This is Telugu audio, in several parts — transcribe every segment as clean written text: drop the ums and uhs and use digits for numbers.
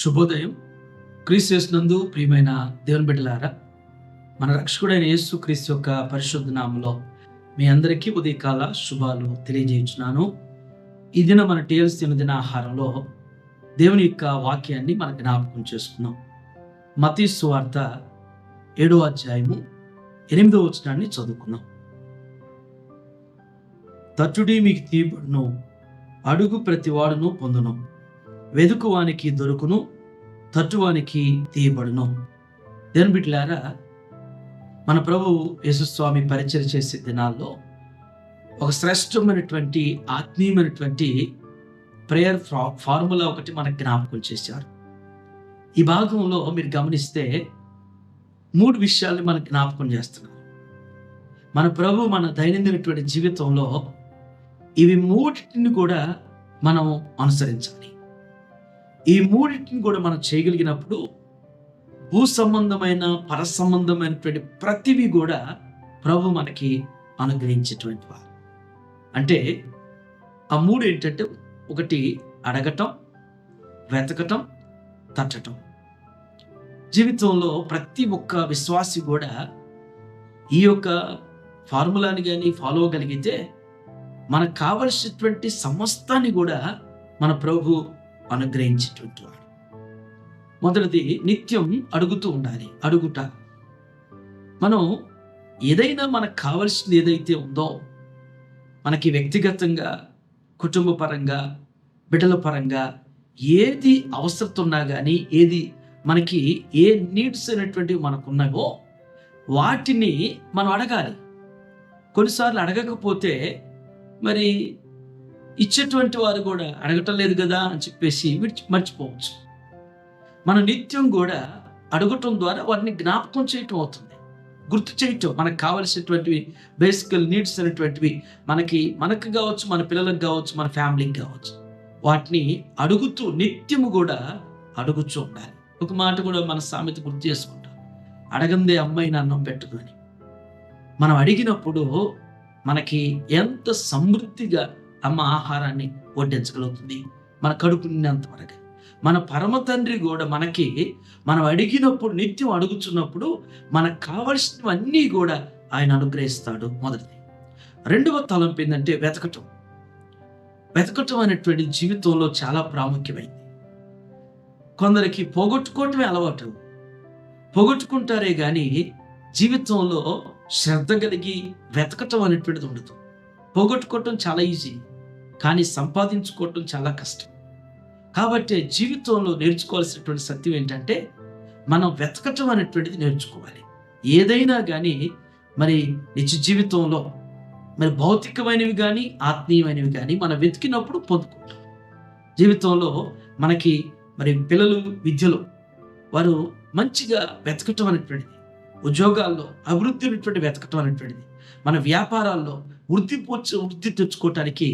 శుభోదయం. క్రీస్తు ప్రియమైన దేవుని బిడ్డలారా, మన రక్షకుడైన యేసు క్రీస్తు యొక్క పరిశుద్ధ నామములో మీ అందరికీ ఉదయకాల శుభాలు తెలియజేయుచున్నాను. ఈ దిన మన టీఎల్స్ దిన ఆహారంలో దేవుని యొక్క వాక్యాన్ని మన జ్ఞాపకం చేసుకున్నాం. మత్తయి సువార్త 7వ అధ్యాయము 8వ వచనాన్ని చదువుకున్నాం. తట్టుడి మీకు తీయబడును, అడుగు ప్రతివాడును పొందును, వెదుకువానికి దొరుకును, తట్టువానికి తీయబడును. దేవుని బిడ్డలారా, మన ప్రభువు యేసుస్వామి పరిచయం చేసే దినాల్లో ఒక శ్రేష్టమైనటువంటి ఆత్మీయమైనటువంటి ప్రేయర్ ఫార్ములా ఒకటి మనకు జ్ఞాపకం చేశారు. ఈ భాగంలో మీరు గమనిస్తే 3 విషయాల్ని మనకు జ్ఞాపకం చేస్తున్నారు. మన ప్రభు మన దైనందినటువంటి జీవితంలో ఇవి 3టిని కూడా మనం అనుసరించాలి. ఈ 3టిని కూడా మనం చేయగలిగినప్పుడు భూ సంబంధమైన పర సంబంధమైనటువంటి ప్రతివి కూడా ప్రభు మనకి అనుగ్రహించేటువంటి వారు. అంటే ఆ 3 ఏంటంటే, ఒకటి అడగటం, వెతకటం, తట్టటం. జీవితంలో ప్రతి ఒక్క విశ్వాసి కూడా ఈ యొక్క ఫార్ములాని కానీ ఫాలో అవ్వగలిగితే మనకు కావలసినటువంటి సమస్తాన్ని కూడా మన ప్రభు అనుగ్రహించేటువంటి వాడు. మొదటిది నిత్యం అడుగుతూ ఉండాలి. అడుగుట. మనం ఏదైనా మనకు కావలసింది ఏదైతే ఉందో, మనకి వ్యక్తిగతంగా, కుటుంబ పరంగా, బిడ్డల పరంగా ఏది అవసరం ఉన్నా కానీ, ఏది మనకి ఏ నీడ్స్ అనేటువంటివి మనకున్నావో వాటిని మనం అడగాలి. కొన్నిసార్లు అడగకపోతే మరి ఇచ్చేటువంటి వారు కూడా అడగటం లేదు కదా అని చెప్పేసి మర్చిపోవచ్చు. మన నిత్యం కూడా అడగటం ద్వారా వాటిని జ్ఞాపకం చేయటం అవుతుంది, గుర్తు చేయటం. మనకు కావలసినటువంటివి బేసికల్ నీడ్స్ అనేటువంటివి మనకు కావచ్చు, మన పిల్లలకు కావచ్చు, మన ఫ్యామిలీకి కావచ్చు, వాటిని అడుగుతూ నిత్యము కూడా అడుగుతూ ఉండాలి. ఒక మాట కూడా మన సామెత గుర్తు చేసుకుంటాం, అడగందే అమ్మాయిని అన్నం పెట్టదు అని. మనం అడిగినప్పుడు మనకి ఎంత సమృద్ధిగా అమ్మ ఆహారాన్ని వడ్డించగలుగుతుంది, మన కడుపు నిండినంత వరకు. మన పరమ తండ్రి కూడా మనకి మనం అడిగినప్పుడు, నిత్యం అడుగుతున్నప్పుడు మనకు కావలసినవన్నీ కూడా ఆయన అనుగ్రహిస్తాడు. మొదటిది. 2వ తలంపు ఏంటంటే వెతకటం. వెతకటం అనేటువంటి జీవితంలో చాలా ప్రాముఖ్యమైంది. కొందరికి పోగొట్టుకోవటమే అలవాటు. పోగొట్టుకుంటారే కానీ జీవితంలో శ్రద్ధ కలిగి వెతకటం అనేటువంటిది ఉండదు. పోగొట్టుకోవటం చాలా ఈజీ, కానీ సంపాదించుకోవటం చాలా కష్టం. కాబట్టి జీవితంలో నేర్చుకోవాల్సినటువంటి సత్యం ఏంటంటే, మనం వెతకటం అనేటువంటిది నేర్చుకోవాలి. ఏదైనా కానీ మరి నిత్య జీవితంలో మరి భౌతికమైనవి కానీ ఆత్మీయమైనవి కానీ మనం వెతికినప్పుడు పొందుకుంటాం. జీవితంలో మనకి మరి పిల్లలు విద్యలో వారు మంచిగా వెతకటం అనేటువంటిది, ఉద్యోగాల్లో అభివృద్ధి అనేటువంటి వెతకటం అనేటువంటిది, మన వ్యాపారాల్లో వృద్ధి తెచ్చుకోవటానికి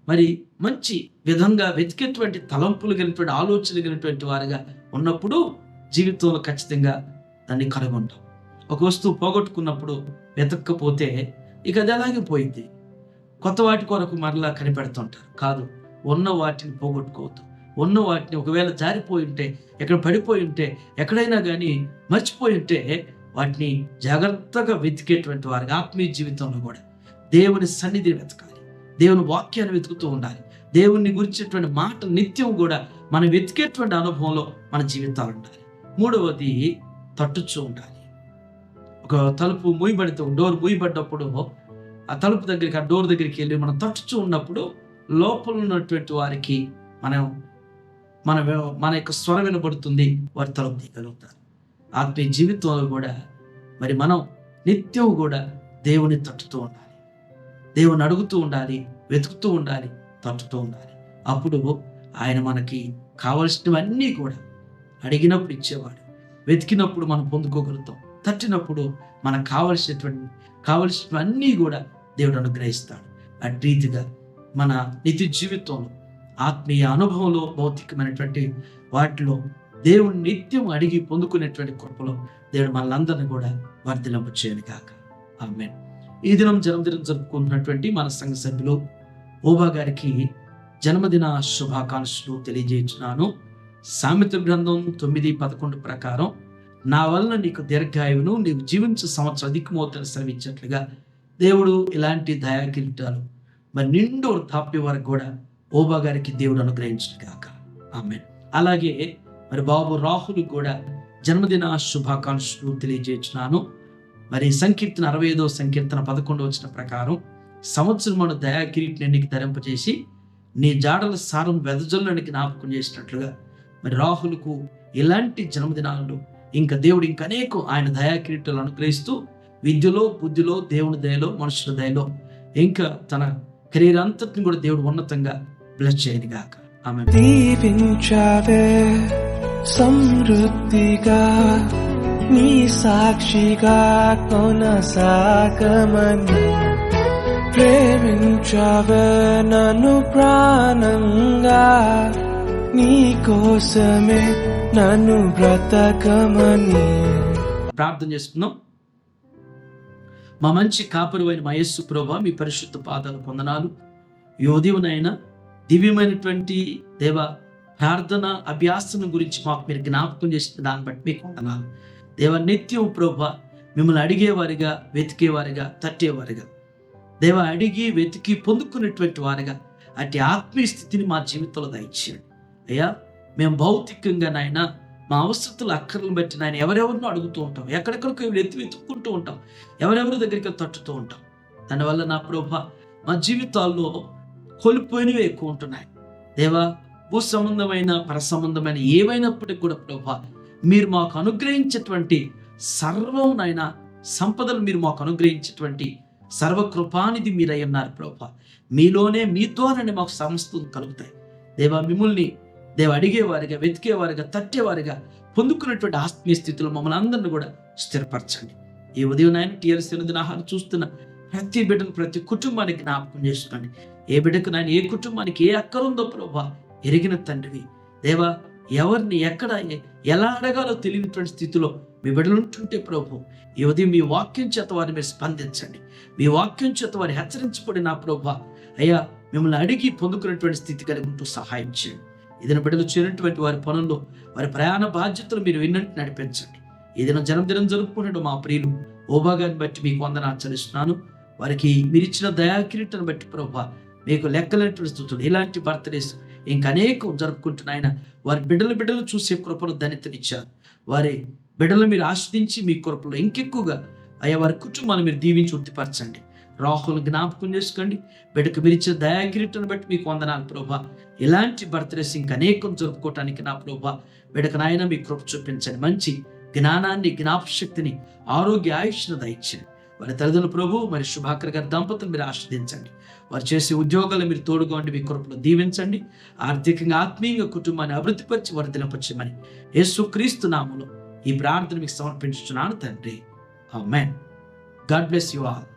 మరి మంచి విధంగా వెతికేటువంటి తలంపులు కలిగినటువంటి ఆలోచనలు కలిగినటువంటి వారుగా ఉన్నప్పుడు జీవితంలో ఖచ్చితంగా దాన్ని కనుగొంటాం. ఒక వస్తువు పోగొట్టుకున్నప్పుడు వెతక్కపోతే ఇక అది అలాగే పోయింది. కొత్త వాటి కొరకు మరలా కనిపెడుతుంటారు. కాదు, ఉన్న వాటిని పోగొట్టుకోవద్దు. ఉన్న వాటిని ఒకవేళ జారిపోయి ఉంటే, ఎక్కడ పడిపోయి ఉంటే, ఎక్కడైనా కానీ మర్చిపోయి ఉంటే వాటిని జాగ్రత్తగా వెతికేటువంటి వారికి ఆత్మీయ జీవితంలో కూడా దేవుని సన్నిధిని వెతకాలి, దేవుని వాక్యాన్ని వెతుకుతూ ఉండాలి. దేవుని గురించినటువంటి మాట నిత్యం కూడా మనం వెతికేటువంటి అనుభవంలో మన జీవితాలు ఉండాలి. 3వది తట్టుచూ ఉండాలి. ఒక తలుపు మూయబడితే, డోర్ మూయబడ్డప్పుడు ఆ తలుపు దగ్గరికి, ఆ డోర్ దగ్గరికి వెళ్ళి మనం తట్టుచూ ఉన్నప్పుడు లోపల ఉన్నటువంటి వారికి మన యొక్క స్వరం వినబడుతుంది, వారి తలుపు తీయగలుగుతారు. ఆత్మీయ జీవితంలో కూడా మరి మనం నిత్యం కూడా దేవుని తట్టుతూ ఉండాలి, దేవుని అడుగుతూ ఉండాలి, వెతుకుతూ ఉండాలి, తట్టుతూ ఉండాలి. అప్పుడు ఆయన మనకి కావలసినవన్నీ కూడా అడిగినప్పుడు ఇచ్చేవాడు, వెతికినప్పుడు మనం పొందుకోగలుగుతాం, తట్టినప్పుడు మనకు కావలసినవన్నీ కూడా దేవుడు అనుగ్రహిస్తాడు. అటు రీతిగా మన నిత్య జీవితంలో, ఆత్మీయ అనుభవంలో, భౌతికమైనటువంటి వాటిలో దేవుని నిత్యం అడిగి పొందుకునేటువంటి కృపలో దేవుడు మనలందరినీ కూడా వర్ధిల్లింప చేయను గాక. ఆమేన్. ఈ దినం జన్మదినం జరుపుకుంటున్నటువంటి మన సంఘ సభ్యులు ఓబా గారికి జన్మదిన శుభాకాంక్షలు తెలియజేస్తున్నాను. సామెతల గ్రంథం 9:11 ప్రకారం నా వలన నీకు దీర్ఘాయువును నీవు జీవించు సంవత్సరం అధికమవుతాను శ్రమించినట్లుగా దేవుడు ఇలాంటి దయాకిరీటాలు మరి నిండు వృద్ధాప్య వరకు కూడా ఓబా గారికి దేవుడు అనుగ్రహించును గాక. ఆమేన్. అలాగే మరి బాబు రాహుల్ కూడా జన్మదిన శుభాకాంక్షలు తెలియజేస్తున్నాను. మరి సంకీర్తన 65వ సంకీర్తన 11వ వచనం ప్రకారం సంవత్సరం మన దయాకిరీటిని నీకు ధరింపజేసి నీ జాడల సారం వెదజల్లని జ్ఞాపకం చేసినట్లుగా మరి రాహుల్కు ఇలాంటి జన్మదినాలు ఇంకా దేవుడు ఇంకా అనేక ఆయన దయాకిరీటాలు అనుగ్రహిస్తూ విద్యలో, బుద్ధిలో, దేవుని దయలో, మనుషుల దయలో ఇంకా తన కెరీర్ అంతటిని కూడా దేవుడు ఉన్నతంగా బ్లెస్ చేయను గాక. ఆమేన్. దీవించావే సమృద్ధిగా నీ సాక్షిగా కొనసాగమని, ప్రేమించావే నన్ను ప్రాణంగా, నీ కోసమే నన్ను బ్రతకమని. ప్రార్థన చేస్తున్నాం. మా మంచి కాపరువైన మా యేసు ప్రభువా, మీ పరిశుద్ధ పాదాలు వందనాలు. ఈ ఉదయంనైనా దివ్యమైనటువంటి దేవ ప్రార్థన అభ్యాసం గురించి మాకు మీరు జ్ఞాపకం చేసిన దాన్ని బట్టి మీకు వందనాలు. దేవ నిత్యం ప్రభువా మిమ్మల్ని అడిగేవారిగా, వెతికేవారిగా, తట్టేవారిగా, దేవ అడిగి వెతికి పొందుకునేటువంటి వారిగా అట్టి ఆత్మీయ స్థితిని మా జీవితంలో దయచేయండి అయ్యా. మేము భౌతికంగా నాయన మా అవసరతలు అక్కర్లను బట్టి నాయన ఎవరెవరినో అడుగుతూ ఉంటాం, ఎక్కడెక్కడికో వెతుక్కుంటూ ఉంటాం, ఎవరెవరి దగ్గరికి తట్టుతూ ఉంటాం. దానివల్ల నా ప్రభా మా జీవితాల్లో కోల్పోయినవి ఎక్కువ ఉంటున్నాయి దేవా. భూ సంబంధమైన పర సంబంధమైన ఏవైనప్పటికీ కూడా ప్రభా మీరు మాకు అనుగ్రహించేటువంటి సర్వం నాయన సంపదలు మీరు మాకు అనుగ్రహించేటువంటి సర్వకృపానిధి మీరై ఉన్నారు ప్రభా. మీలోనే మీ ద్వారానే మాకు సమస్తం కలుగుతాయి దేవా. మిమ్మల్ని దేవ అడిగేవారిగా, వెతికేవారిగా, తట్టేవారిగా పొందుకున్నటువంటి ఆత్మీయ స్థితిలో మమ్మల్ని అందరిని కూడా స్థిరపరచండి. ఈ ఉదయం నాయన టీఆర్ఎస్ ఆహారం చూస్తున్న ప్రతి బిడ్డను, ప్రతి కుటుంబానికి జ్ఞాపకం చేసుకోండి. ఏ బిడ్డకు నాయన, ఏ కుటుంబానికి ఏ అక్కరుందో ప్రభా ఎరిగిన తండ్రివి దేవా. ఎవరిని ఎక్కడ ఎలా అడగాలో తెలియనటువంటి స్థితిలో మీ బిడ్డలు ఉంటుంటే ప్రభు ఈ ఉదయం మీ వాక్యం చేత వారిని మీరు స్పందించండి. మీ వాక్యం చేత వారి హెచ్చరించబడి నా ప్రభా అయ్యా మిమ్మల్ని అడిగి పొందుకున్నటువంటి స్థితి కలిగి ఉంటూ సహాయం చేయండి. ఏదైనా బిడ్డలు చేరినటువంటి వారి పనుల్లో వారి ప్రయాణ బాధ్యతలు మీరు విన్నట్టు నడిపించండి. ఏదైనా జన్మదినం జరుపుకున్నట్టు మా ప్రియులు ఓబా గారిని బట్టి మీకు వందనాలు చెల్లిస్తున్నాను. వారికి మీరు ఇచ్చిన దయాకిరీటాన్ని బట్టి ప్రభా మీకు లెక్కలేనటువంటి స్థుతులు. ఇలాంటి బర్త్డేస్ ఇంకా అనేకం జరుపుకుంటున్నాయన వారి బిడ్డలు చూసే కృపను ధన్యతనిచ్చారు. వారి బిడ్డలు మీరు ఆశ్రదించి మీ కృపలో ఇంకెక్కువగా అయ్యా వారి కుటుంబాన్ని మీరు దీవించి వృద్ధిపరచండి. రాహుల్ జ్ఞాపకం చేసుకోండి. బిడ్డకు మీరు ఇచ్చిన దయాకిరీటాన్ని బట్టి మీకు వందనాలు ప్రభా. ఇలాంటి బర్త్డేస్ ఇంకా అనేకం జరుపుకోవటానికి నా ప్రభా బిడ్డకు నాయన మీ కృప చూపించండి. మంచి జ్ఞానాన్ని, జ్ఞాపశక్తిని, ఆరోగ్య ఆయుష్ను దయచేయండి. వారి తల్లిదండ్రులు ప్రభు మరి శుభాకర్ గారి దంపతులు మీరు ఆస్వాదించండి. వారు చేసే ఉద్యోగాలు మీరు తోడుగా ఉండి మీ కృపలో దీవించండి. ఆర్థికంగా, ఆత్మీయంగా కుటుంబాన్ని అభివృద్ధిపరిచి వర్ధిల్లపరచమని యేసుక్రీస్తు నామములో ఈ ప్రార్థన మీకు సమర్పించుచున్నాను తండ్రి. ఆమేన్. God bless you all.